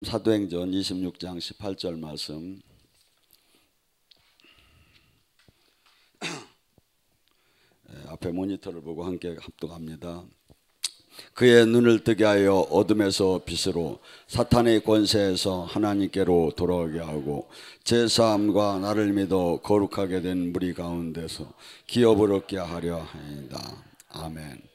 사도행전 26장 18절 말씀. 앞에 모니터를 보고 함께 합독합니다. 그의 눈을 뜨게 하여 어둠에서 빛으로 사탄의 권세에서 하나님께로 돌아오게 하고 제사함과 나를 믿어 거룩하게 된 무리 가운데서 기업을 얻게 하려 하이다. 아멘.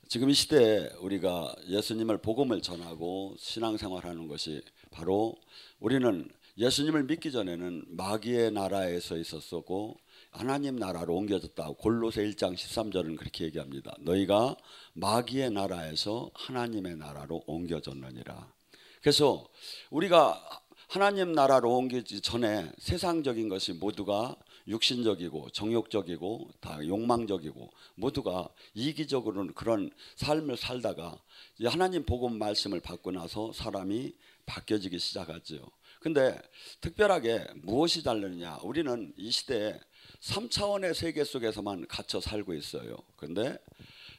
지금 이 시대에 우리가 예수님을 복음을 전하고 신앙생활하는 것이 바로, 우리는 예수님을 믿기 전에는 마귀의 나라에서 있었었고 하나님 나라로 옮겨졌다. 골로새 1장 13절은 그렇게 얘기합니다. 너희가 마귀의 나라에서 하나님의 나라로 옮겨졌느니라. 그래서 우리가 하나님 나라로 옮기기 전에 세상적인 것이 모두가 육신적이고 정욕적이고 다 욕망적이고 모두가 이기적으로는 그런 삶을 살다가 하나님 복음 말씀을 받고 나서 사람이 바뀌어지기 시작하죠. 근데 특별하게 무엇이 다르느냐, 우리는 이 시대에 3차원의 세계 속에서만 갇혀 살고 있어요. 근데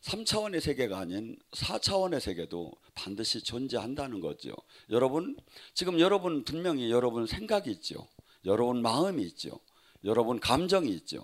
3차원의 세계가 아닌 4차원의 세계도 반드시 존재한다는 거죠. 여러분, 지금 여러분 분명히 여러분 생각이 있죠. 여러분 마음이 있죠. 여러분 감정이 있죠.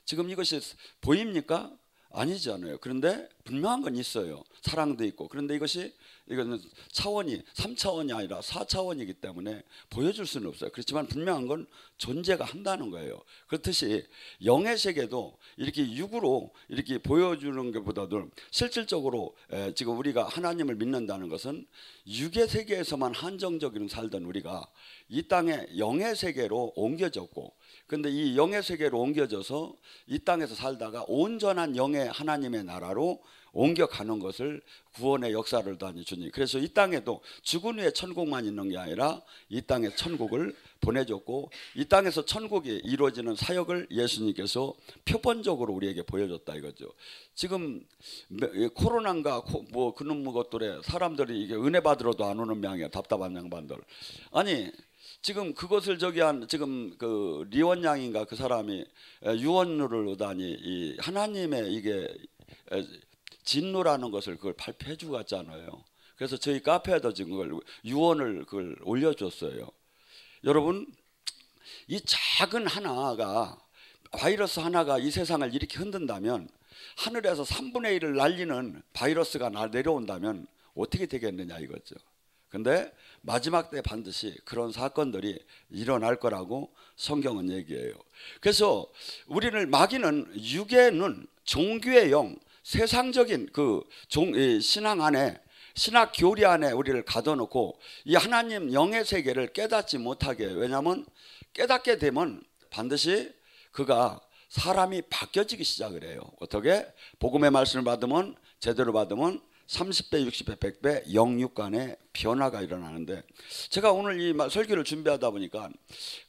지금 이것이 보입니까? 아니잖아요. 그런데 분명한 건 있어요. 사랑도 있고. 그런데 이거는 차원이 3차원이 아니라 4차원이기 때문에 보여줄 수는 없어요. 그렇지만 분명한 건 존재가 한다는 거예요. 그렇듯이 영의 세계도 이렇게 육으로 이렇게 보여주는 것보다도 실질적으로 지금 우리가 하나님을 믿는다는 것은 육의 세계에서만 한정적으로 살던 우리가 이 땅에 영의 세계로 옮겨졌고, 근데 이 영의 세계로 옮겨져서 이 땅에서 살다가 온전한 영의 하나님의 나라로 옮겨가는 것을 구원의 역사를 다니 주님. 그래서 이 땅에도 죽은 후에 천국만 있는 게 아니라 이 땅에 천국을 보내줬고, 이 땅에서 천국이 이루어지는 사역을 예수님께서 표본적으로 우리에게 보여줬다 이거죠. 지금 코로나인가 뭐 그런 것들에 사람들이 이게 은혜 받으러도 안 오는 모양이야. 답답한 양반들. 아니 지금 그것을 지금 그 리원 양인가 그 사람이 유언누를 오다니 이 하나님의 이게 진노라는 것을 그걸 발표해주고 갔잖아요. 그래서 저희 카페에도 지금 그걸 유언을 그걸 올려줬어요. 여러분, 이 작은 하나가, 바이러스 하나가 이 세상을 이렇게 흔든다면, 하늘에서 3분의 1을 날리는 바이러스가 내려온다면 어떻게 되겠느냐 이거죠. 근데 마지막 때 반드시 그런 사건들이 일어날 거라고 성경은 얘기해요. 그래서 우리는 마귀는 육의 눈, 종교의 영, 세상적인 그 신앙 안에, 신학 교리 안에 우리를 가둬놓고 이 하나님 영의 세계를 깨닫지 못하게 해요. 왜냐하면 깨닫게 되면 반드시 그가 사람이 바뀌어지기 시작을 해요. 어떻게? 복음의 말씀을 받으면, 제대로 받으면 30배, 60배, 100배 영육간의 변화가 일어나는데, 제가 오늘 이 설교를 준비하다 보니까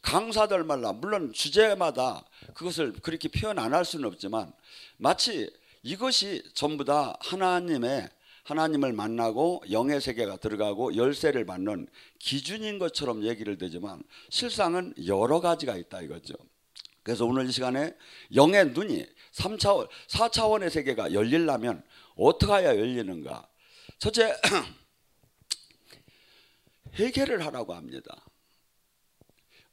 강사들마다 물론 주제마다 그것을 그렇게 표현 안 할 수는 없지만 마치 이것이 전부 다 하나님을 만나고 영의 세계가 들어가고 열쇠를 받는 기준인 것처럼 얘기를 되지만 실상은 여러 가지가 있다 이거죠. 그래서 오늘 이 시간에 영의 눈이 3차원, 4차원의 세계가 열리려면 어떻게 해야 열리는가? 첫째, 회개를 하라고 합니다.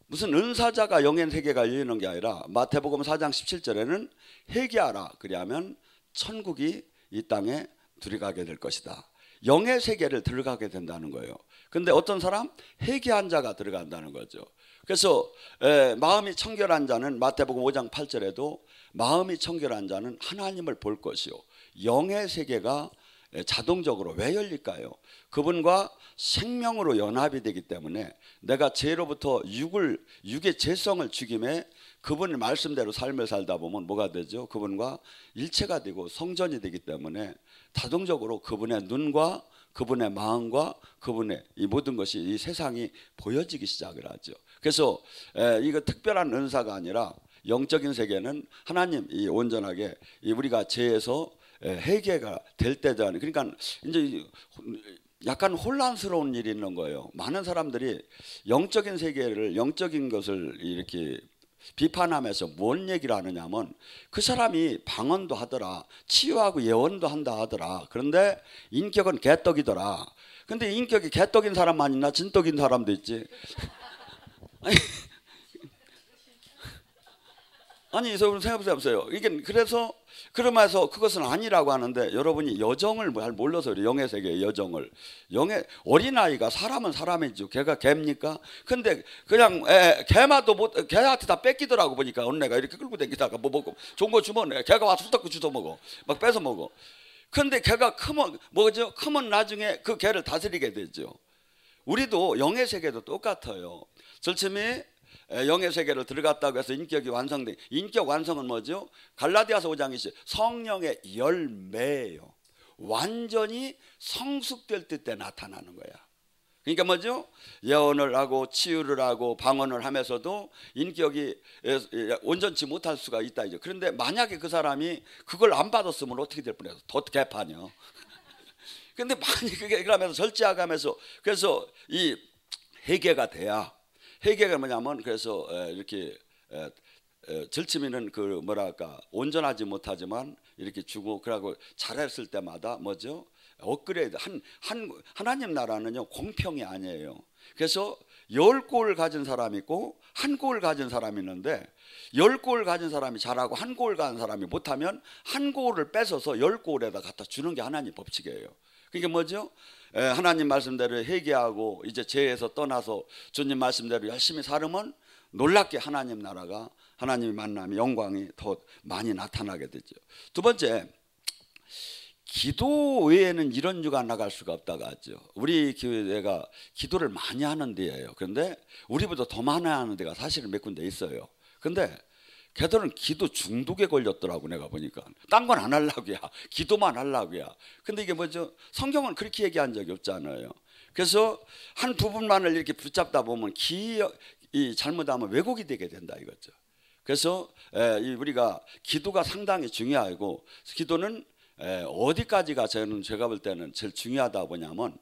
무슨 은사자가 영의 세계가 열리는 게 아니라 마태복음 4장 17절에는 회개하라. 그리하면 천국이 이 땅에 들어가게 될 것이다. 영의 세계를 들어가게 된다는 거예요. 근데 어떤 사람? 회개한 자가 들어간다는 거죠. 그래서 마음이 청결한 자는 마태복음 5장 8절에도 마음이 청결한 자는 하나님을 볼 것이요, 영의 세계가 자동적으로 왜 열릴까요? 그분과 생명으로 연합이 되기 때문에 내가 죄로부터 육의 죄성을 죽임에 그분의 말씀대로 삶을 살다 보면 뭐가 되죠? 그분과 일체가 되고 성전이 되기 때문에 자동적으로 그분의 눈과 그분의 마음과 그분의 이 모든 것이 이 세상이 보여지기 시작을 하죠. 그래서 이거 특별한 은사가 아니라 영적인 세계는 하나님 이 온전하게 우리가 죄에서 회개가 될 때도, 그러니까 이제 약간 혼란스러운 일이 있는 거예요. 많은 사람들이 영적인 세계를, 영적인 것을 이렇게 비판하면서 뭔 얘기를 하느냐면, 그 사람이 방언도 하더라, 치유하고 예언도 한다 하더라, 그런데 인격은 개떡이더라, 근데 인격이 개떡인 사람만 있나 진떡인 사람도 있지. 아니 여러분 생각해보세요. 이게 그래서 그러면서 그것은 아니라고 하는데 여러분이 여정을 잘 몰라서 그래요. 영의 세계의 여정을. 영의 어린아이가 사람은 사람이죠. 걔가 개입니까? 근데 그냥 개마도 못 개한테 다 뺏기더라고. 보니까 언니가 이렇게 끌고 다니다가 뭐 먹고 좋은 거 주면 걔가 와서 후딱고 주워 먹어. 막 뺏어 먹어. 근데 걔가 크면 뭐죠? 크면 나중에 그 개를 다스리게 되죠. 우리도 영의 세계도 똑같아요. 절침이 영의 세계를 들어갔다고 해서 인격이 완성돼. 인격 완성은 뭐죠? 갈라디아서 5장이시 성령의 열매예요. 완전히 성숙될 때 나타나는 거야. 그러니까 뭐죠? 예언을 하고 치유를 하고 방언을 하면서도 인격이 온전치 못할 수가 있다 이죠. 그런데 만약에 그 사람이 그걸 안 받았으면 어떻게 될 뻔해서 더 개판이요. 근데 많이 그게 그러면서 절제하면서 그래서 이 회개가 돼야. 회개가 뭐냐면 그래서 이렇게 절치미는 그 뭐랄까 온전하지 못하지만 이렇게 주고 그러고 잘했을 때마다 뭐죠? 업그레이드 하나님 나라는요 공평이 아니에요. 그래서 10골 가진 사람이 있고 1골 가진 사람이 있는데 10골 가진 사람이 잘하고 1골 가진 사람이 못하면 1골을 뺏어서 10골에다 갖다 주는 게 하나님 법칙이에요. 그게 뭐죠? 하나님 말씀대로 회개하고 이제 죄에서 떠나서 주님 말씀대로 열심히 살으면 놀랍게 하나님 나라가 하나님의 만남의 영광이 더 많이 나타나게 되죠. 두 번째, 기도 외에는 이런 유가 나갈 수가 없다고 하죠. 우리 교회가 기도를 많이 하는 데예요. 그런데 우리보다 더 많이 하는 데가 사실은 몇 군데 있어요. 근데 걔들은 기도 중독에 걸렸더라고. 내가 보니까 딴 건 안 하려고야, 기도만 하려고야. 근데 이게 뭐죠? 성경은 그렇게 얘기한 적이 없잖아요. 그래서 한 부분만을 이렇게 붙잡다 보면 잘못하면 왜곡이 되게 된다 이거죠. 그래서 우리가 기도가 상당히 중요하고, 기도는 어디까지가 저는 제가 볼 때는 제일 중요하다 보냐면,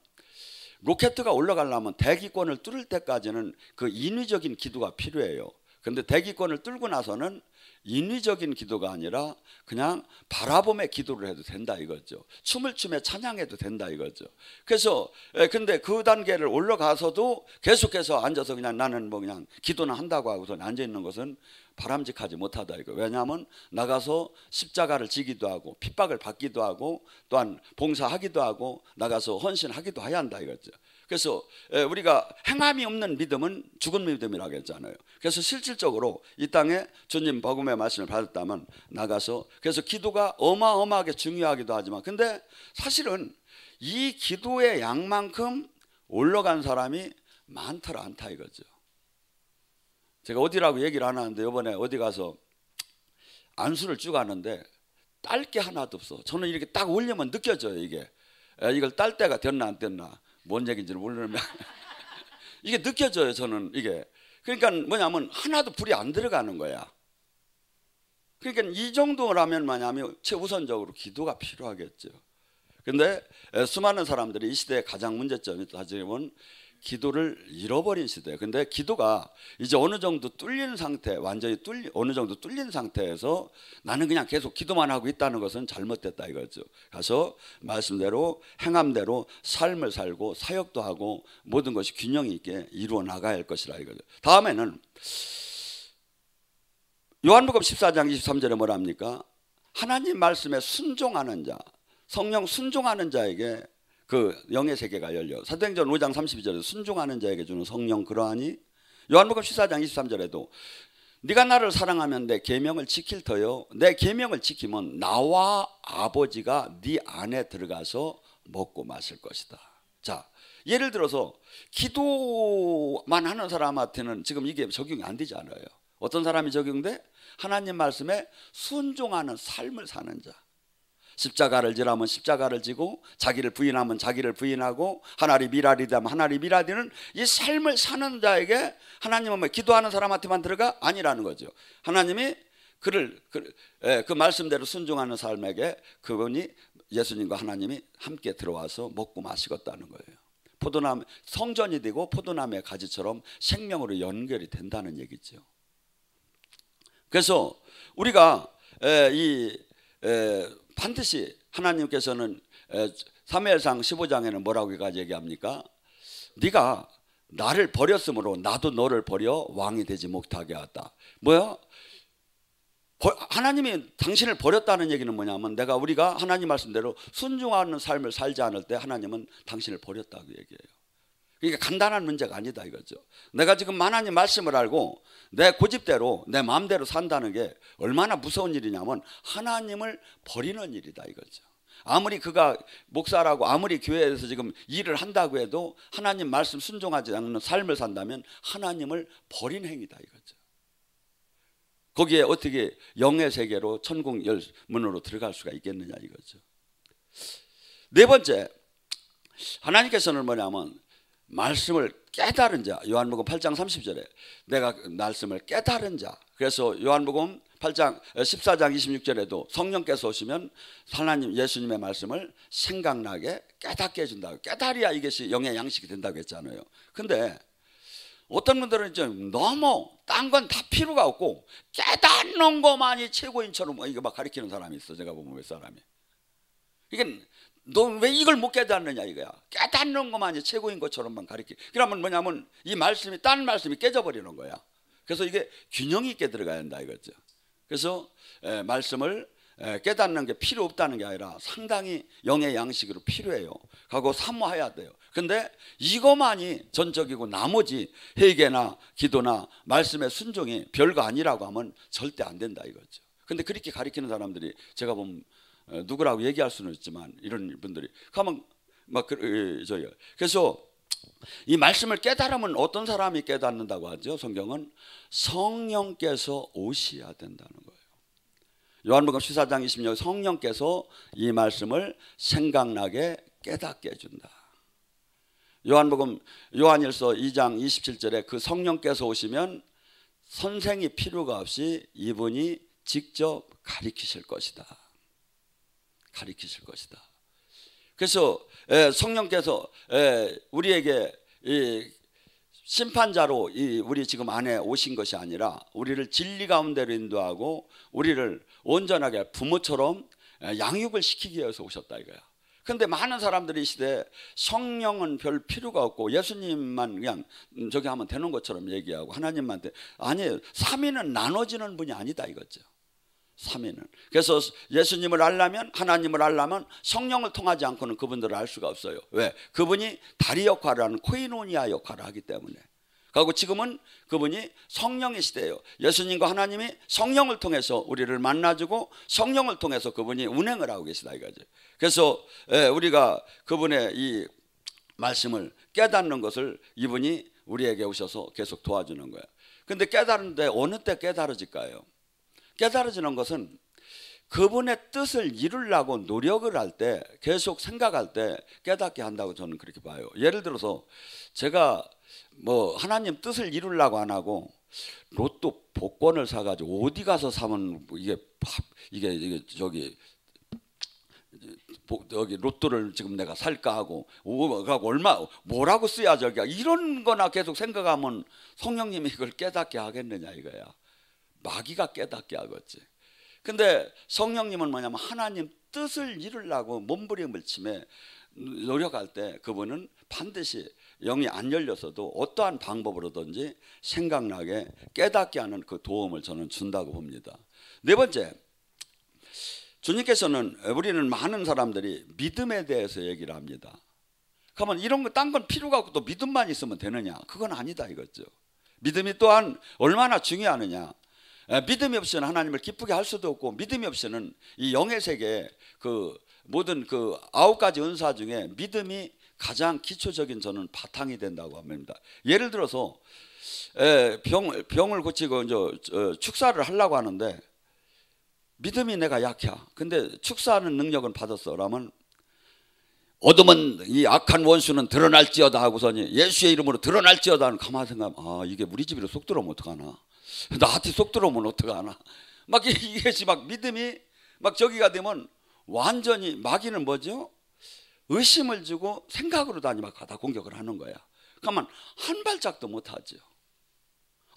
로켓가 올라가려면 대기권을 뚫을 때까지는 그 인위적인 기도가 필요해요. 근데 대기권을 뚫고 나서는 인위적인 기도가 아니라 그냥 바라봄의 기도를 해도 된다 이거죠. 춤을 추며 찬양해도 된다 이거죠. 그래서 근데 그 단계를 올라가서도 계속해서 앉아서 그냥 나는 뭐 그냥 기도는 한다고 하고서 앉아 있는 것은 바람직하지 못하다 이거. 왜냐하면 나가서 십자가를 지기도 하고 핍박을 받기도 하고 또한 봉사하기도 하고 나가서 헌신하기도 해야 한다 이거죠. 그래서 우리가 행함이 없는 믿음은 죽은 믿음이라고 했잖아요. 그래서 실질적으로 이 땅에 주님 복음의 말씀을 받았다면 나가서, 그래서 기도가 어마어마하게 중요하기도 하지만, 근데 사실은 이 기도의 양만큼 올라간 사람이 많더라 않다 이거죠. 제가 어디라고 얘기를 안 하는데 이번에 어디 가서 안수를 쭉 하는데 딸 게 하나도 없어. 저는 이렇게 딱 올리면 느껴져요. 이게 이걸 딸 때가 됐나 안 됐나, 뭔 얘기인지는 모르면 이게 느껴져요. 저는 이게 그러니까 뭐냐면 하나도 불이 안 들어가는 거야. 그러니까 이 정도라면 뭐냐면 최우선적으로 기도가 필요하겠죠. 근데 수많은 사람들이 이 시대의 가장 문제점이 따지면 기도를 잃어버린 시대예요. 근데 기도가 이제 어느 정도 뚫린 상태, 완전히 어느 정도 뚫린 상태에서 나는 그냥 계속 기도만 하고 있다는 것은 잘못됐다 이거죠. 가서 말씀대로 행함대로 삶을 살고 사역도 하고 모든 것이 균형 있게 이루어 나가야 할 것이라 이거죠. 다음에는 요한복음 14장 23절에 뭐라 합니까? 하나님 말씀에 순종하는 자, 성령 순종하는 자에게 그 영의 세계가 열려. 사도행전 5장 32절에 순종하는 자에게 주는 성령 그러하니, 요한복음 14장 23절에도 네가 나를 사랑하면 내 계명을 지킬 터요, 내 계명을 지키면 나와 아버지가 네 안에 들어가서 먹고 마실 것이다. 자, 예를 들어서 기도만 하는 사람한테는 지금 이게 적용이 안 되지 않아요. 어떤 사람이 적용돼? 하나님 말씀에 순종하는 삶을 사는 자. 십자가를 지라면 십자가를 지고, 자기를 부인하면 자기를 부인하고, 하나리 미라리 되면 하나리 미라리는 이 삶을 사는 자에게 하나님은 뭐 기도하는 사람한테만 들어가? 아니라는 거죠. 하나님이 그 말씀대로 순종하는 삶에게 그분이, 예수님과 하나님이 함께 들어와서 먹고 마시겠다는 거예요. 포도나무 성전이 되고 포도나무의 가지처럼 생명으로 연결이 된다는 얘기죠. 그래서 우리가 반드시 하나님께서는 사무엘상 15장에는 뭐라고 얘기합니까? 네가 나를 버렸으므로 나도 너를 버려 왕이 되지 못하게 하였다. 뭐야? 하나님이 당신을 버렸다는 얘기는 뭐냐면 우리가 하나님 말씀대로 순종하는 삶을 살지 않을 때 하나님은 당신을 버렸다고 얘기해요. 그러니까 간단한 문제가 아니다 이거죠. 내가 지금 하나님 말씀을 알고 내 고집대로 내 마음대로 산다는 게 얼마나 무서운 일이냐면 하나님을 버리는 일이다 이거죠. 아무리 그가 목사라고 아무리 교회에서 지금 일을 한다고 해도 하나님 말씀 순종하지 않는 삶을 산다면 하나님을 버린 행위다 이거죠. 거기에 어떻게 영의 세계로 천국 문으로 들어갈 수가 있겠느냐 이거죠. 네 번째, 하나님께서는 뭐냐면 말씀을 깨달은 자, 요한복음 8장 30절에 내가 말씀을 깨달은 자. 그래서 요한복음 8장 14장 26절에도 성령께서 오시면 하나님 예수님의 말씀을 생각나게 깨닫게 해준다고. 깨달아야 이것이 영의 양식이 된다고 했잖아요. 근데 어떤 분들은 좀 너무 딴 건 다 필요가 없고 깨닫는 것만이 최고인처럼 이거 막 가르치는 사람이 있어. 제가 보면 몇 사람이. 이게 너 왜 이걸 못 깨닫느냐 이거야. 깨닫는 것만이 최고인 것처럼만 가르치. 그러면 뭐냐면 이 말씀이 딴 말씀이 깨져버리는 거야. 그래서 이게 균형 있게 들어가야 한다 이거죠. 그래서 말씀을 깨닫는 게 필요 없다는 게 아니라 상당히 영의 양식으로 필요해요. 하고 사모해야 돼요. 근데 이것만이 전적이고 나머지 회개나 기도나 말씀의 순종이 별거 아니라고 하면 절대 안 된다 이거죠. 근데 그렇게 가르치는 사람들이 제가 보면 누구라고 얘기할 수는 있지만 이런 분들이 가면 막 저요. 그래서 이 말씀을 깨달으면 어떤 사람이 깨닫는다고 하죠? 성경은 성령께서 오셔야 된다는 거예요. 요한복음 14장 26절 성령께서 이 말씀을 생각나게 깨닫게 해준다. 요한일서 2장 27절에 그 성령께서 오시면 선생이 필요가 없이 이분이 직접 가르치실 것이다. 가르치실 것이다. 그래서 성령께서 우리에게 심판자로 우리 지금 안에 오신 것이 아니라 우리를 진리 가운데로 인도하고 우리를 온전하게 부모처럼 양육을 시키기 위해서 오셨다 이거야. 근데 많은 사람들이 이 시대에 성령은 별 필요가 없고 예수님만 그냥 저기 하면 되는 것처럼 얘기하고 하나님한테 아니에요. 삼위는 나눠지는 분이 아니다 이거죠. 삼위는. 그래서 예수님을 알려면 하나님을 알려면 성령을 통하지 않고는 그분들을 알 수가 없어요. 왜? 그분이 다리 역할을 하는 코이노니아 역할을 하기 때문에. 그리고 지금은 그분이 성령의 시대예요. 예수님과 하나님이 성령을 통해서 우리를 만나주고 성령을 통해서 그분이 운행을 하고 계시다 이거죠. 그래서 우리가 그분의 이 말씀을 깨닫는 것을 이분이 우리에게 오셔서 계속 도와주는 거예요. 근데 깨달은데 어느 때 깨달아질까요? 깨달아지는 것은 그분의 뜻을 이루려고 노력을 할 때 계속 생각할 때 깨닫게 한다고 저는 그렇게 봐요. 예를 들어서 제가 뭐 하나님 뜻을 이루려고 안 하고 로또 복권을 사가지고 어디 가서 사면 이게 저기 여기 로또를 지금 내가 살까 하고 얼마 뭐라고 써야 저기 이런 거나 계속 생각하면 성령님이 이걸 깨닫게 하겠느냐 이거야. 마귀가 깨닫게 하겠지. 근데 성령님은 뭐냐면 하나님 뜻을 이루려고 몸부림을 치며 노력할 때 그분은 반드시 영이 안 열려서도 어떠한 방법으로든지 생각나게 깨닫게 하는 그 도움을 저는 준다고 봅니다. 네 번째, 주님께서는 우리는 많은 사람들이 믿음에 대해서 얘기를 합니다. 그러면 이런 거 딴 건 필요가 없고 또 믿음만 있으면 되느냐? 그건 아니다 이거죠. 믿음이 또한 얼마나 중요하느냐? 믿음이 없이는 하나님을 기쁘게 할 수도 없고 믿음이 없이는 이 영의 세계에 그 모든 그 9가지 은사 중에 믿음이 가장 기초적인 저는 바탕이 된다고 합니다. 예를 들어서 병을 고치고 이제 축사를 하려고 하는데 믿음이 내가 약해. 근데 축사하는 능력은 받았어. 그러면 어둠은 이 악한 원수는 드러날지어다 하고서니 예수의 이름으로 드러날지어다 하는 가만히 생각하면 이게 우리 집으로 쏙 들어오면 어떡하나. 나한테 속 들어오면 어떡하나. 막 이게 막 믿음이 막 저기가 되면 완전히 마귀는 뭐죠? 의심을 주고 생각으로 막 다 공격을 하는 거야. 그러면 한 발짝도 못 하죠.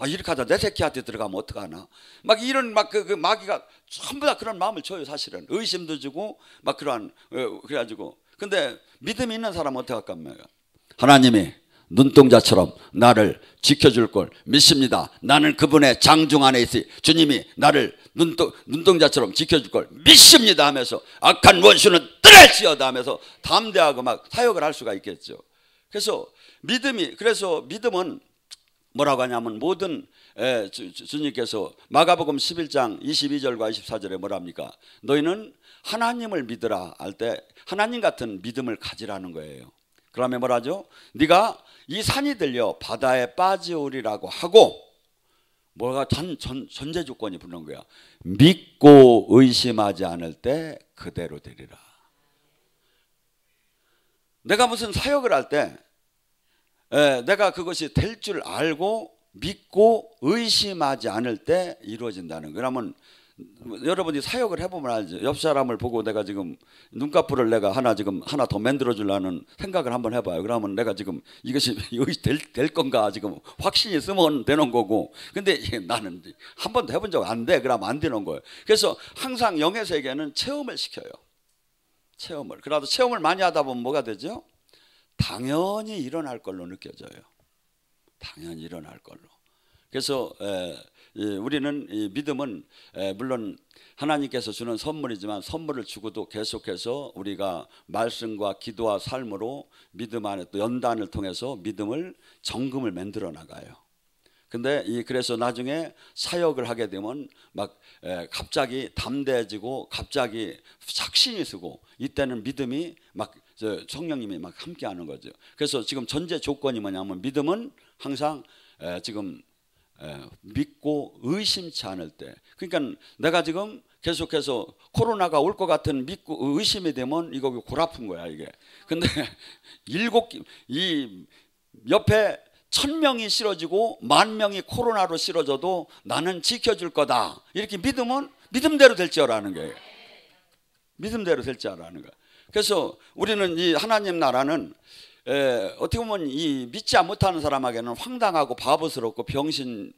이렇게 하다 내 새끼한테 들어가면 어떡하나. 막 이런 그 마귀가 전부 다 그런 마음을 줘요. 사실은 의심도 주고 막 그러한 그래가지고 근데 믿음이 있는 사람은 어떻게 할까? 하나님이 눈동자처럼 나를 지켜줄 걸 믿습니다. 나는 그분의 장중 안에 있으니 주님이 나를 눈동자처럼 지켜줄 걸 믿습니다 하면서 악한 원수는 떠날지어다 하면서 담대하고 막 사역을 할 수가 있겠죠. 그래서 믿음은 뭐라고 하냐면 모든 주님께서 마가복음 11장 22절과 24절에 뭐랍니까? 너희는 하나님을 믿으라 할 때 하나님 같은 믿음을 가지라는 거예요. 그러면 뭐라죠? 네가 이 산이 들려 바다에 빠지오리라고 하고 뭐가 전제 조건이 붙는 거야. 믿고 의심하지 않을 때 그대로 되리라. 내가 무슨 사역을 할 때 내가 그것이 될 줄 알고 믿고 의심하지 않을 때 이루어진다는 거예요. 그러면 여러분이 사역을 해보면 알죠. 옆 사람을 보고 내가 지금 눈꺼풀을 내가 하나 더 만들어 주려는 생각을 한번 해봐요. 그러면 내가 지금 이것이 될 건가 지금 확신이 있으면 되는 거고, 근데 나는 한 번도 해본 적 안 돼. 그러면 안 되는 거예요. 그래서 항상 영의 세계는 체험을 시켜요. 체험을. 그래도 체험을 많이 하다 보면 뭐가 되죠? 당연히 일어날 걸로 느껴져요. 당연히 일어날 걸로. 그래서 우리는 이 믿음은 물론 하나님께서 주는 선물이지만 선물을 주고도 계속해서 우리가 말씀과 기도와 삶으로 믿음 안에 또 연단을 통해서 믿음을 정금을 만들어 나가요. 근데 그래서 나중에 사역을 하게 되면 막 갑자기 담대해지고 갑자기 확신이 쓰고 이때는 믿음이 막 성령님이 막 함께하는 거죠. 그래서 지금 전제 조건이 뭐냐면 믿음은 항상 지금 믿고 의심치 않을 때. 그러니까 내가 지금 계속해서 코로나가 올 것 같은 믿고 의심이 되면 이거 골 아픈 거야 이게. 근데 이 옆에 1000명이 쓰러지고 10,000명이 코로나로 쓰러져도 나는 지켜줄 거다. 이렇게 믿으면 믿음대로 될 줄 아는 거예요. 믿음대로 될 줄 아는 거예요. 그래서 우리는 이 하나님 나라는 어떻게 보면 이 믿지 못하는 사람에게는 황당하고 바보스럽고 병신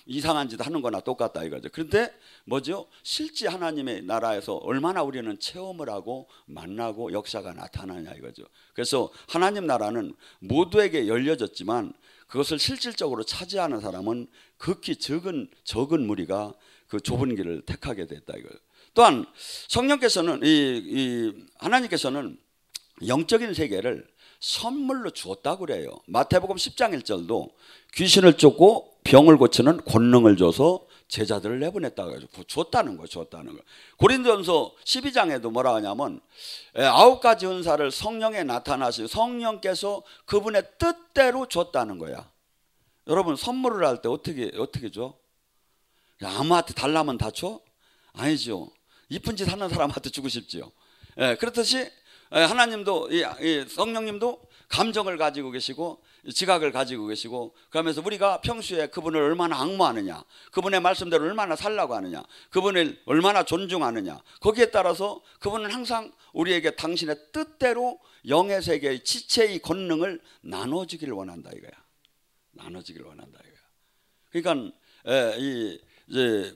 이상한 짓 하는 거나 똑같다 이거죠. 그런데 뭐죠? 실제 하나님의 나라에서 얼마나 우리는 체험을 하고 만나고 역사가 나타나냐 이거죠. 그래서 하나님 나라는 모두에게 열려졌지만 그것을 실질적으로 차지하는 사람은 극히 적은 무리가 그 좁은 길을 택하게 됐다 이거예요. 또한 성령께서는 하나님께서는 영적인 세계를 선물로 주었다고 그래요. 마태복음 10장 1절도 귀신을 쫓고 병을 고치는 권능을 줘서 제자들을 내보냈다고 해서 줬다는 거예요. 줬다는 거. 고린도전서 12장에도 뭐라 하냐면 9가지 은사를 성령에 나타나시고 성령께서 그분의 뜻대로 줬다는 거야. 여러분 선물을 할 때 어떻게 줘? 아무한테 달라면 다 줘? 아니죠. 이쁜 짓 하는 사람한테 주고 싶지요. 그렇듯이 하나님도 성령님도 감정을 가지고 계시고 지각을 가지고 계시고 그러면서 우리가 평소에 그분을 얼마나 앙모하느냐, 그분의 말씀대로 얼마나 살라고 하느냐, 그분을 얼마나 존중하느냐, 거기에 따라서 그분은 항상 우리에게 당신의 뜻대로 영의 세계의 지체의 권능을 나눠주기를 원한다 이거야. 나눠주기를 원한다 이거야. 그러니까 이제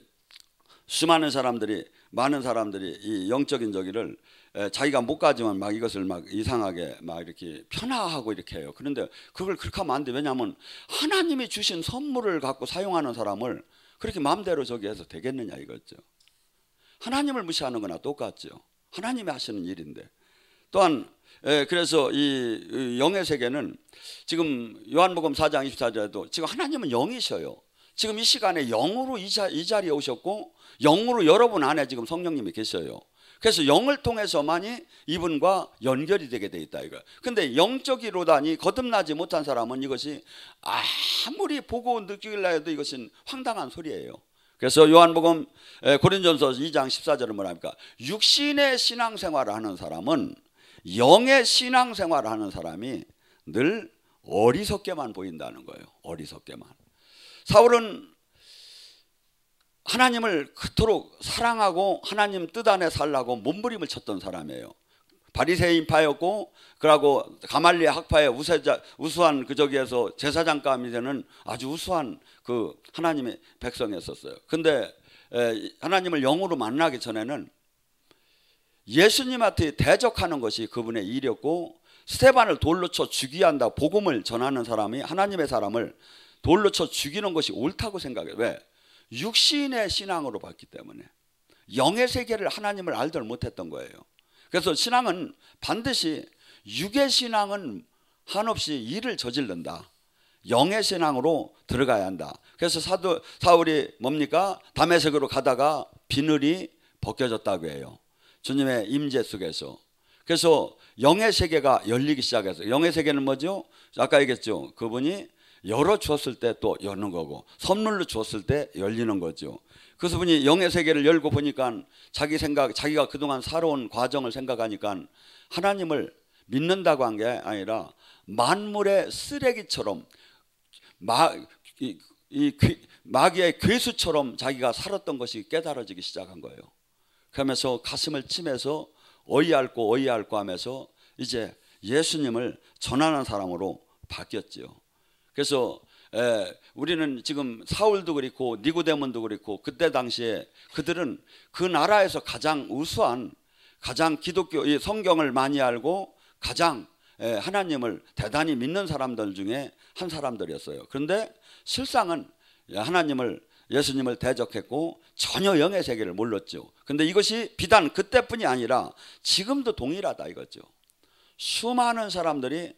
많은 사람들이 이 영적인 저기를 자기가 못 가지만 막 이것을 막 이상하게 막 이렇게 편화하고 이렇게 해요. 그런데 그걸 그렇게 하면 안 돼. 왜냐하면 하나님이 주신 선물을 갖고 사용하는 사람을 그렇게 마음대로 저기 해서 되겠느냐 이거죠. 하나님을 무시하는 거나 똑같죠. 하나님이 하시는 일인데. 또한 그래서 이 영의 세계는 지금 요한복음 4장 24절에도 지금 하나님은 영이셔요. 지금 이 시간에 영으로 이 자리에 오셨고 영으로 여러분 안에 지금 성령님이 계셔요. 그래서 영을 통해서만이 이분과 연결이 되게 돼 있다 이거. 근데 영적이로다니 거듭나지 못한 사람은 이것이 아무리 보고 느끼려 해도 이것은 황당한 소리예요. 그래서 요한복음 고린도전서 2장 14절은 뭐랍니까? 육신의 신앙생활을 하는 사람은 영의 신앙생활을 하는 사람이 늘 어리석게만 보인다는 거예요. 어리석게만. 사울은 하나님을 그토록 사랑하고 하나님 뜻 안에 살라고 몸부림을 쳤던 사람이에요. 바리새인파였고 그러고 가말리엘 학파의 우수한 그 저기에서 제사장감이 되는 아주 우수한 그 하나님의 백성이었었어요. 근데 하나님을 영으로 만나기 전에는 예수님한테 대적하는 것이 그분의 일이었고, 스데반을 돌로 쳐 죽여야 한다. 복음을 전하는 사람이 하나님의 사람을 돌로 쳐 죽이는 것이 옳다고 생각해요. 왜? 육신의 신앙으로 봤기 때문에. 영의 세계를 하나님을 알들 못했던 거예요. 그래서 신앙은 반드시 육의 신앙은 한없이 일을 저지른다. 영의 신앙으로 들어가야 한다. 그래서 사울이 뭡니까? 다메섹으로 가다가 비늘이 벗겨졌다고 해요. 주님의 임재 속에서. 그래서 영의 세계가 열리기 시작했어요. 영의 세계는 뭐죠? 아까 얘기했죠. 그분이 열어주었을 때 또 여는 거고, 선물로 주었을 때 열리는 거죠. 그래서 분이 영의 세계를 열고 보니까 자기가 그동안 살아온 과정을 생각하니까 하나님을 믿는다고 한 게 아니라 만물의 쓰레기처럼 마귀의 괴수처럼 자기가 살았던 것이 깨달아지기 시작한 거예요. 그러면서 가슴을 치면서 어이없고 하면서 이제 예수님을 전하는 사람으로 바뀌었지요. 그래서 우리는 지금 사울도 그렇고 니고데몬도 그렇고 그때 당시에 그들은 그 나라에서 가장 우수한, 가장 기독교 성경을 많이 알고 가장 하나님을 대단히 믿는 사람들 중에 한 사람들이었어요. 그런데 실상은 예수님을 대적했고 전혀 영의 세계를 몰랐죠. 그런데 이것이 비단 그때뿐이 아니라 지금도 동일하다 이거죠. 수많은 사람들이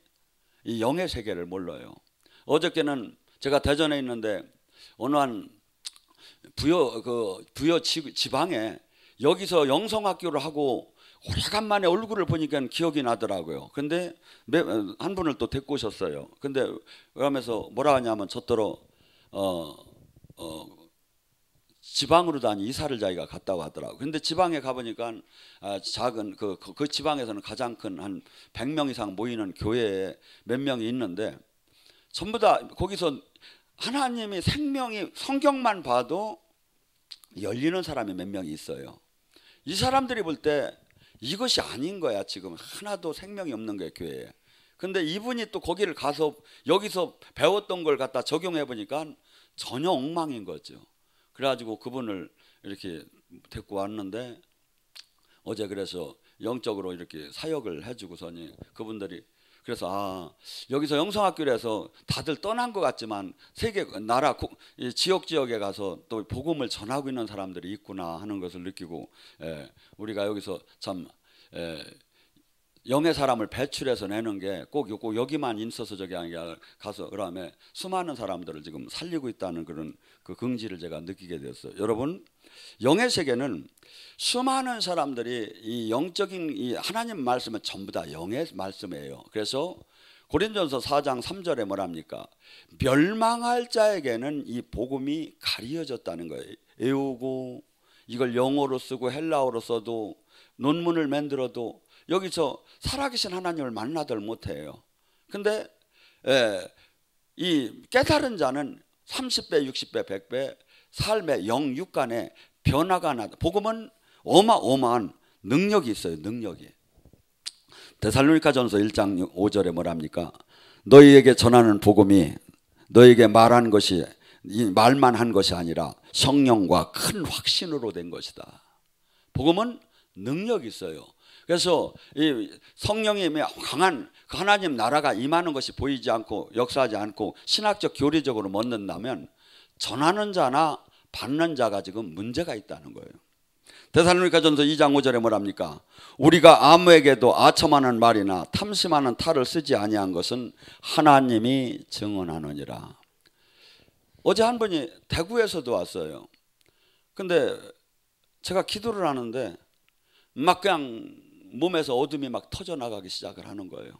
이 영의 세계를 몰라요. 어저께는 제가 대전에 있는데 어느 한 부여 지방에 여기서 영성학교를 하고 오래간만에 얼굴을 보니까 기억이 나더라고요. 근데 한 분을 또 데리고 오셨어요. 근데 그러면서 뭐라 하냐면 저더러 지방으로 이사를 자기가 갔다고 하더라고요. 근데 지방에 가보니까 작은 그 지방에서는 가장 큰 한 100명 이상 모이는 교회에 몇 명이 있는데 전부 다 거기서 하나님이 생명이 성경만 봐도 열리는 사람이 몇 명이 있어요. 이 사람들이 볼 때 이것이 아닌 거야. 지금 하나도 생명이 없는 거야 교회에. 근데 이분이 또 거기를 가서 여기서 배웠던 걸 갖다 적용해 보니까 전혀 엉망인 거죠. 그래가지고 그분을 이렇게 데리고 왔는데 어제 그래서 영적으로 이렇게 사역을 해주고서니 그분들이 그래서 여기서 영성학교에서 다들 떠난 것 같지만 세계 나라 지역에 가서 또 복음을 전하고 있는 사람들이 있구나 하는 것을 느끼고 우리가 여기서 참 영의 사람을 배출해서 내는 게 꼭 여기만 있어서 저기 아니라 가서 그다음에 수많은 사람들을 지금 살리고 있다는 그런 그 긍지를 제가 느끼게 되었어요. 여러분, 영의 세계는 수많은 사람들이 이 영적인 이 하나님 말씀은 전부 다 영의 말씀이에요. 그래서 고린도전서 4장 3절에 뭐랍니까? 멸망할 자에게는 이 복음이 가리어졌다는 거예요. 애우고 이걸 영어로 쓰고 헬라어로 써도 논문을 만들어도 여기서 살아계신 하나님을 만나들 못해요. 근데 이 깨달은 자는 30배, 60배, 100배 삶의 영육간에 변화가 나다. 복음은 어마어마한 능력이 있어요. 능력이. 데살로니가전서 1장 5절에 뭐랍니까? 너희에게 전하는 복음이 너희에게 말한 것이 말만 한 것이 아니라 성령과 큰 확신으로 된 것이다. 복음은 능력이 있어요. 그래서 이 성령이 강한 그 하나님 나라가 임하는 것이 보이지 않고 역사하지 않고 신학적 교리적으로 묻는다면 전하는 자나 받는 자가 지금 문제가 있다는 거예요. 데살로니가전서 2장 5절에 뭐랍니까? 우리가 아무에게도 아첨하는 말이나 탐심하는 탈을 쓰지 아니한 것은 하나님이 증언하느니라. 어제 한 분이 대구에서도 왔어요. 근데 제가 기도를 하는데 막 그냥 몸에서 어둠이 막 터져나가기 시작을 하는 거예요.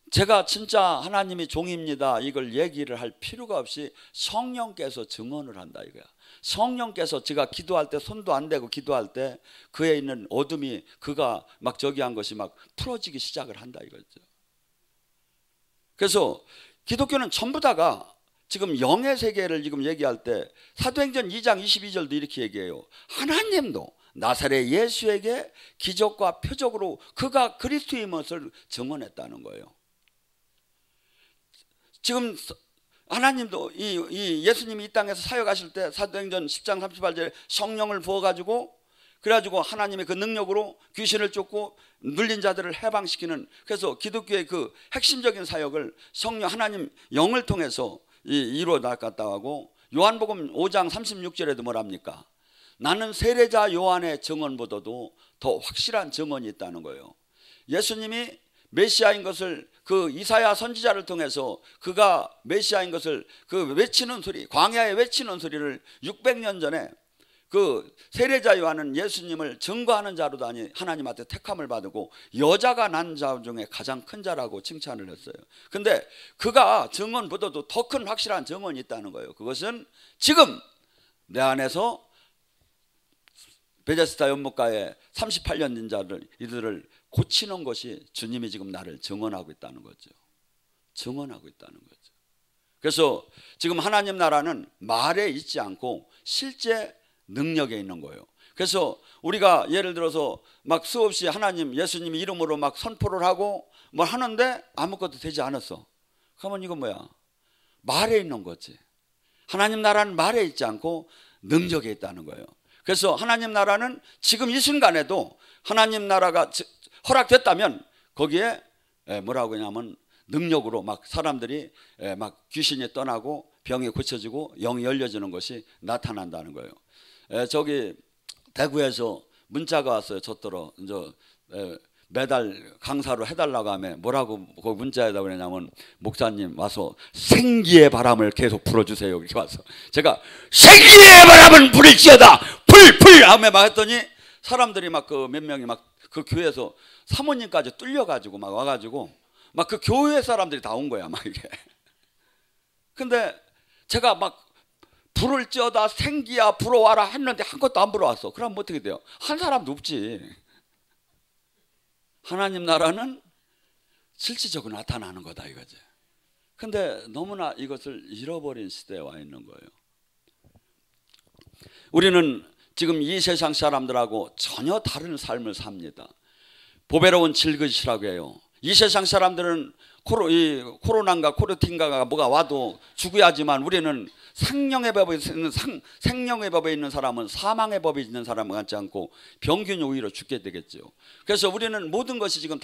제가 진짜 하나님이 종입니다 이걸 얘기를 할 필요가 없이 성령께서 증언을 한다 이거야. 성령께서 제가 기도할 때 손도 안 대고 기도할 때 그에 있는 어둠이 그가 막 저기 한 것이 막 풀어지기 시작을 한다 이거죠. 그래서 기독교는 전부 다가 지금 영의 세계를 지금 얘기할 때 사도행전 2장 22절도 이렇게 얘기해요. 하나님도 나사렛 예수에게 기적과 표적으로 그가 그리스도인 것을 증언했다는 거예요. 지금 하나님도 이 예수님이 이 땅에서 사역하실 때 사도행전 10장 38절에 성령을 부어가지고 그래가지고 하나님의 그 능력으로 귀신을 쫓고 눌린 자들을 해방시키는, 그래서 기독교의 그 핵심적인 사역을 성령 하나님 영을 통해서 이루어 나갔다 하고, 요한복음 5장 36절에도 뭐랍니까? 나는 세례자 요한의 증언보다도 더 확실한 증언이 있다는 거예요. 예수님이 메시아인 것을 그 이사야 선지자를 통해서 그가 메시아인 것을 그 외치는 소리, 광야에 외치는 소리를 600년 전에 그 세례자 요한은 예수님을 증거하는 자로도 아니 하나님한테 택함을 받고 여자가 난 자 중에 가장 큰 자라고 칭찬을 했어요. 근데 그가 증언보다도 더 큰 확실한 증언이 있다는 거예요. 그것은 지금 내 안에서 베데스다 연못가에 38년 된 자들 이들을 고치는 것이 주님이 지금 나를 증언하고 있다는 거죠. 증언하고 있다는 거죠. 그래서 지금 하나님 나라는 말에 있지 않고 실제 능력에 있는 거예요. 그래서 우리가 예를 들어서 막 수없이 하나님 예수님 이름으로 막 선포를 하고 뭘 하는데 아무것도 되지 않았어. 그러면 이건 뭐야? 말에 있는 거지. 하나님 나라는 말에 있지 않고 능력에 있다는 거예요. 그래서 하나님 나라는 지금 이 순간에도 하나님 나라가 허락됐다면 거기에 뭐라고 하냐면 능력으로 막 사람들이 막 귀신이 떠나고 병이 고쳐지고 영이 열려지는 것이 나타난다는 거예요. 저기 대구에서 문자가 왔어요. 저더러 이제 매달 강사로 해달라고 하면 뭐라고 그 문자에다 그러냐면 목사님 와서 생기의 바람을 계속 불어주세요. 이렇게 와서 제가 생기의 바람은 불을지어다 불 하며 막 했더니 사람들이 막 그 몇 명이 막 그 교회에서 사모님까지 뚫려가지고 막 와가지고 막 그 교회 사람들이 다 온 거야 막 이게. 근데 제가 막 불을지어다 생기야 불어와라 했는데 한 것도 안 불어왔어. 그럼 어떻게 돼요? 한 사람도 없지. 하나님 나라는 실질적으로 나타나는 거다 이거지. 근데 너무나 이것을 잃어버린 시대에 와 있는 거예요. 우리는 지금 이 세상 사람들하고 전혀 다른 삶을 삽니다. 보배로운 질것이라고 해요. 이 세상 사람들은 코로나인가 코르틴가가 뭐가 와도 죽어야지만 우리는 생명의 법에 있는 사람은 사망의 법에 있는 사람 같지 않고 병균이 오히려 죽게 되겠죠. 그래서 우리는 모든 것이 지금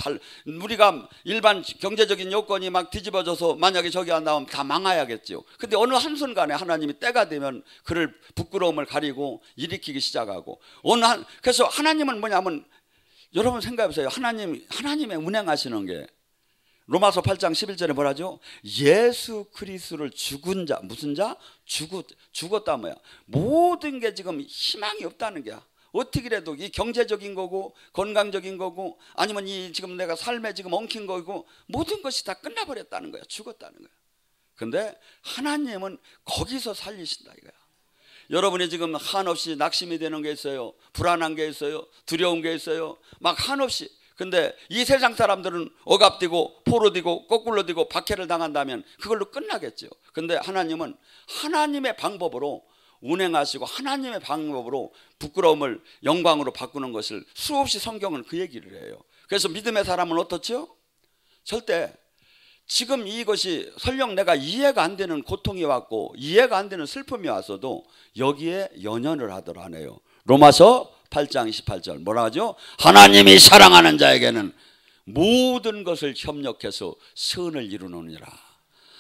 우리가 일반 경제적인 요건이 막 뒤집어져서 만약에 저기 안 나오면 다 망해야겠죠. 근데 어느 한순간에 하나님이 때가 되면 그를 부끄러움을 가리고 일으키기 시작하고 그래서 하나님은 뭐냐면 여러분 생각해보세요. 하나님의 운행하시는 게 로마서 8장 11절에 뭐라죠? 예수 그리스도를 죽은 자, 무슨 자? 죽었다 뭐야? 모든 게 지금 희망이 없다는 게야. 어떻게라도 이 경제적인 거고 건강적인 거고 아니면 이 지금 내가 삶에 지금 엉킨 거고 모든 것이 다 끝나버렸다는 거야. 죽었다는 거야. 근데 하나님은 거기서 살리신다 이거야. 여러분이 지금 한없이 낙심이 되는 게 있어요. 불안한 게 있어요. 두려운 게 있어요. 막 한없이. 근데 이 세상 사람들은 억압되고 포로되고 거꾸로 되고 박해를 당한다면 그걸로 끝나겠죠. 근데 하나님은 하나님의 방법으로 운행하시고 하나님의 방법으로 부끄러움을 영광으로 바꾸는 것을 수없이 성경은 그 얘기를 해요. 그래서 믿음의 사람은 어떻죠? 절대 지금 이것이 설령 내가 이해가 안 되는 고통이 왔고 이해가 안 되는 슬픔이 왔어도 여기에 연연을 하더라 하네요. 로마서 8장 28절 뭐라 하죠? 하나님이 사랑하는 자에게는 모든 것을 협력해서 선을 이루느니라.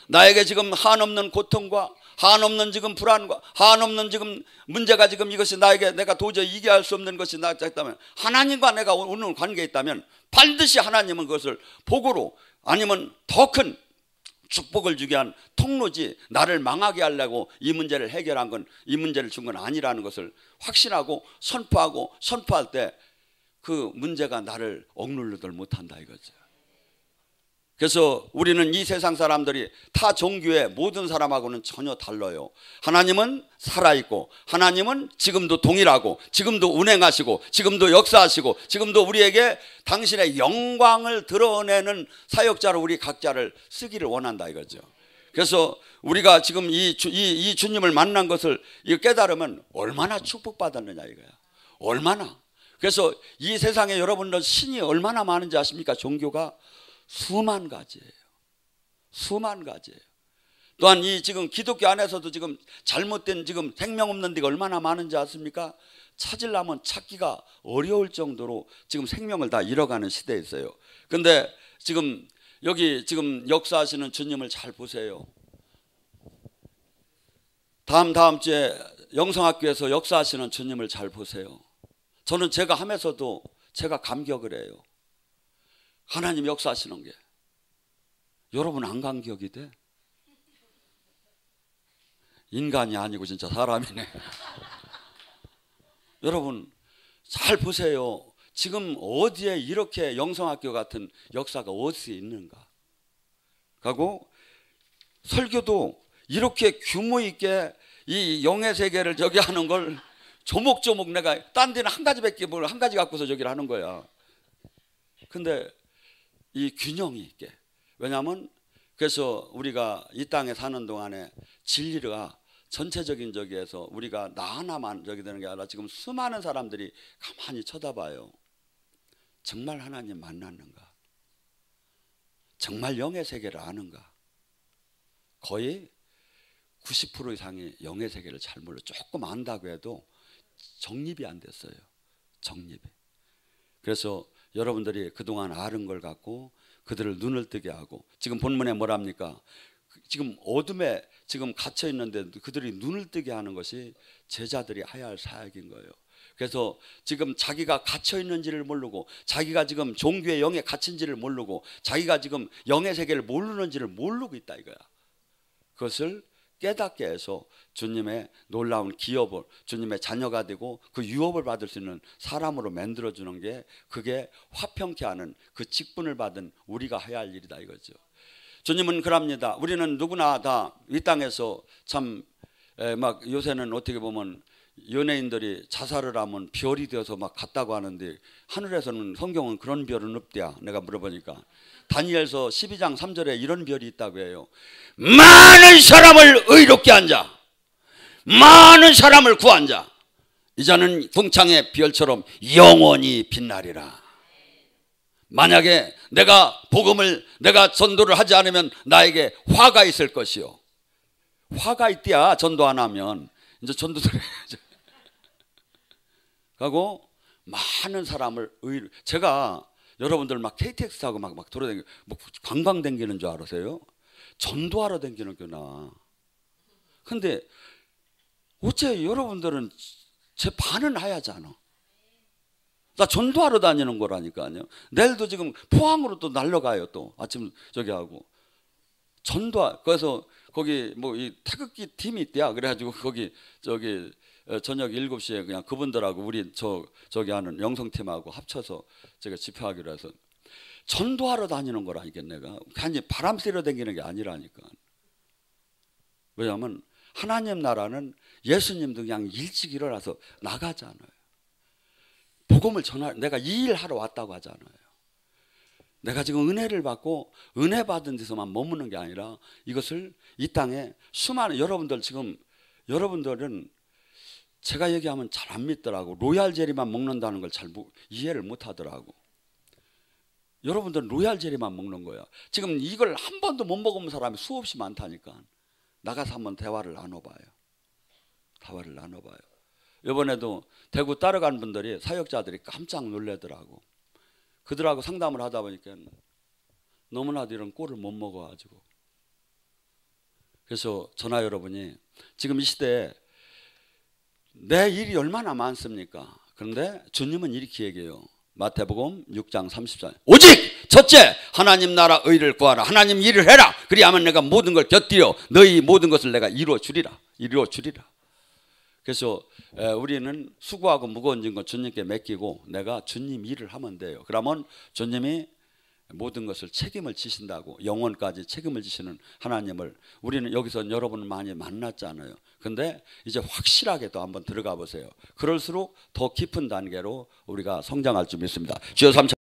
나에게 지금 한없는 고통과 한없는 지금 불안과 한없는 지금 문제가 지금 이것이 나에게 내가 도저히 이겨할 수 없는 것이 나에게 있다면 하나님과 내가 오늘 관계에 있다면 반드시 하나님은 그것을 복으로 아니면 더 큰 축복을 주게 한 통로지 나를 망하게 하려고 이 문제를 해결한 건 이 문제를 준 건 아니라는 것을 확신하고 선포할 때 그 문제가 나를 억누르들 못한다 이거죠. 그래서 우리는 이 세상 사람들이 타 종교의 모든 사람하고는 전혀 달라요. 하나님은 살아있고 하나님은 지금도 동일하고 지금도 운행하시고 지금도 역사하시고 지금도 우리에게 당신의 영광을 드러내는 사역자로 우리 각자를 쓰기를 원한다 이거죠. 그래서 우리가 지금 이 주님을 만난 것을 깨달으면 얼마나 축복받았느냐 이거야. 얼마나. 그래서 이 세상에 여러분들 신이 얼마나 많은지 아십니까? 종교가 수만 가지예요. 수만 가지예요. 또한 이 지금 기독교 안에서도 지금 잘못된 지금 생명 없는 데가 얼마나 많은지 아십니까? 찾으려면 찾기가 어려울 정도로 지금 생명을 다 잃어가는 시대에 있어요. 근데 지금 여기 지금 역사하시는 주님을 잘 보세요. 다음 주에 영성학교에서 역사하시는 주님을 잘 보세요. 저는 제가 하면서도 제가 감격을 해요. 하나님 역사하시는 게. 여러분 안 감격이 돼? 인간이 아니고 진짜 사람이네. 여러분 잘 보세요. 지금 어디에 이렇게 영성학교 같은 역사가 어디에 있는가? 하고 설교도 이렇게 규모 있게 이 영의 세계를 저기 하는 걸 조목조목 내가 딴 데는 한 가지밖에 뭘 한 가지 갖고서 저기를 하는 거야. 근데 이 균형이 있게. 왜냐하면 그래서 우리가 이 땅에 사는 동안에 진리가 전체적인 저기에서 우리가 나 하나만 저기 되는 게 아니라 지금 수많은 사람들이 가만히 쳐다봐요. 정말 하나님 만났는가? 정말 영의 세계를 아는가? 거의 90% 이상이 영의 세계를 잘 몰라. 조금 안다고 해도 정립이 안 됐어요. 정립이. 그래서 여러분들이 그동안 아는 걸 갖고 그들을 눈을 뜨게 하고, 지금 본문에 뭐랍니까? 지금 어둠에 지금 갇혀 있는데 그들이 눈을 뜨게 하는 것이 제자들이 해야 할 사역인 거예요. 그래서 지금 자기가 갇혀 있는지를 모르고, 자기가 지금 종교의 영에 갇힌지를 모르고, 자기가 지금 영의 세계를 모르는지를 모르고 있다 이거야. 그것을 깨닫게 해서 주님의 놀라운 기업을, 주님의 자녀가 되고 그 유업을 받을 수 있는 사람으로 만들어주는 게, 그게 화평케 하는 그 직분을 받은 우리가 해야 할 일이다 이거죠. 주님은 그럽니다. 우리는 누구나 다 이 땅에서 참 막 요새는 어떻게 보면 연예인들이 자살을 하면 별이 되어서 막 갔다고 하는데, 하늘에서는 성경은 그런 별은 없대야. 내가 물어보니까 다니엘서 12장 3절에 이런 별이 있다고 해요. 많은 사람을 의롭게 한 자, 많은 사람을 구한 자, 이자는 궁창의 별처럼 영원히 빛나리라. 만약에 내가 복음을, 내가 전도를 하지 않으면 나에게 화가 있을 것이요. 화가 있대야 전도 안 하면. 이제 전도를 해야죠. 하고 많은 사람을 제가 여러분들 막 KTX 타고 막 돌아다니고 뭐 관광 댕기는 줄 알으세요? 전도하러 댕기는구나. 근데 어째 여러분들은 제 반은 하야잖아. 나 전도하러 다니는 거라니까요. 내일도 지금 포항으로 또 날려가요. 또 아침 저기 하고 그래서 거기 뭐 이 태극기 팀이 있대야. 그래가지고 거기 저기 저녁 7시에 그냥 그분들하고 우리 저기 하는 영성팀하고 합쳐서 제가 집회하기로 해서 전도하러 다니는 거라니까. 내가 괜히 바람 쐬러 다니는 게 아니라니까. 왜냐하면 하나님 나라는 예수님도 그냥 일찍 일어나서 나가잖아요. 복음을 내가 이 일 하러 왔다고 하잖아요. 내가 지금 은혜를 받고 은혜 받은 데서만 머무는 게 아니라 이것을 이 땅에 수많은 여러분들은 제가 얘기하면 잘 안 믿더라고. 로얄 젤리만 먹는다는 걸 잘 이해를 못 하더라고. 여러분들은 로얄 젤리만 먹는 거야. 지금 이걸 한 번도 못 먹어본 사람이 수없이 많다니까. 나가서 한번 대화를 나눠봐요. 이번에도 대구 따라간 분들이, 사역자들이 깜짝 놀라더라고. 그들하고 상담을 하다 보니까 너무나도 이런 꼴을 못 먹어가지고. 그래서 저나 여러분이 지금 이 시대에 내 일이 얼마나 많습니까? 그런데 주님은 이렇게 얘기해요. 마태복음 6장 34절. 오직 첫째 하나님 나라 의를 구하라. 하나님 일을 해라. 그리하면 내가 모든 걸 곁들여 너희 모든 것을 내가 이루어 주리라. 그래서 우리는 수고하고 무거운 짐건 주님께 맡기고 내가 주님 일을 하면 돼요. 그러면 주님이 모든 것을 책임을 지신다고, 영원까지 책임을 지시는 하나님을 우리는 여기서 여러분을 많이 만났잖아요. 근데 이제 확실하게 또 한번 들어가 보세요. 그럴수록 더 깊은 단계로 우리가 성장할 줄 믿습니다. 주여 3천